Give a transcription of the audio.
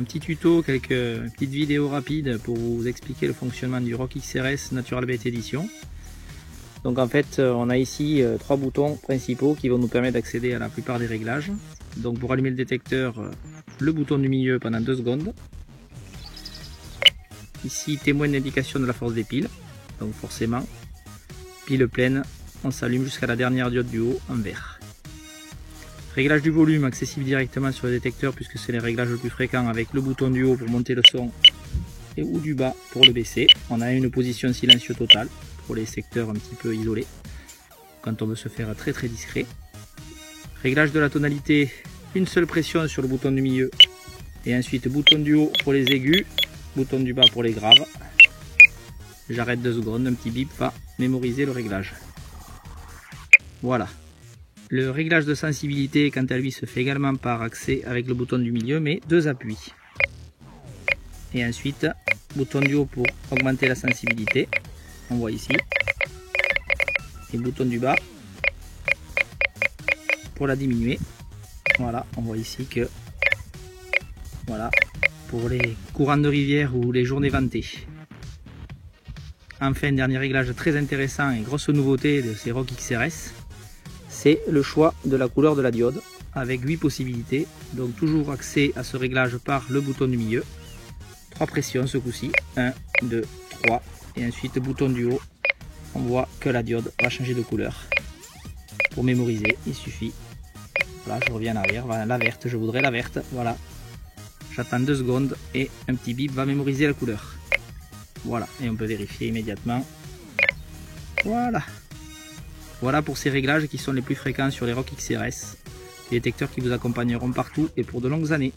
un petit tuto, quelques petites vidéos rapides pour vous expliquer le fonctionnement du ROC XRS Natural Bait Edition. Donc en fait on a ici trois boutons principaux qui vont nous permettre d'accéder à la plupart des réglages. Donc pour allumer le détecteur, le bouton du milieu pendant 2 secondes. Ici témoin d'indication de la force des piles, donc forcément pile pleine, on s'allume jusqu'à la dernière diode du haut en vert. Réglage du volume accessible directement sur le détecteur puisque c'est les réglages le plus fréquents, avec le bouton du haut pour monter le son et ou du bas pour le baisser. On a une position silencieux totale pour les secteurs un petit peu isolés quand on veut se faire très discret. Réglage de la tonalité, une seule pression sur le bouton du milieu et ensuite bouton du haut pour les aigus, bouton du bas pour les graves. J'arrête 2 secondes, un petit bip va mémoriser le réglage. Voilà. Le réglage de sensibilité quant à lui se fait également par accès avec le bouton du milieu mais 2 appuis. Et ensuite bouton du haut pour augmenter la sensibilité, on voit ici, et bouton du bas pour la diminuer. Voilà, on voit ici que voilà, pour les courants de rivière ou les journées ventées. Enfin, dernier réglage très intéressant et grosse nouveauté de ces ROC XRS, c'est le choix de la couleur de la diode avec 8 possibilités. Donc toujours accès à ce réglage par le bouton du milieu. 3 pressions ce coup-ci, 1, 2, 3, et ensuite bouton du haut. On voit que la diode va changer de couleur. Pour mémoriser, il suffit. Voilà, je reviens en arrière, voilà, la verte, je voudrais la verte, voilà. J'attends 2 secondes et un petit bip va mémoriser la couleur. Voilà, et on peut vérifier immédiatement. Voilà. Voilà pour ces réglages qui sont les plus fréquents sur les ROC XRS. Des détecteurs qui vous accompagneront partout et pour de longues années.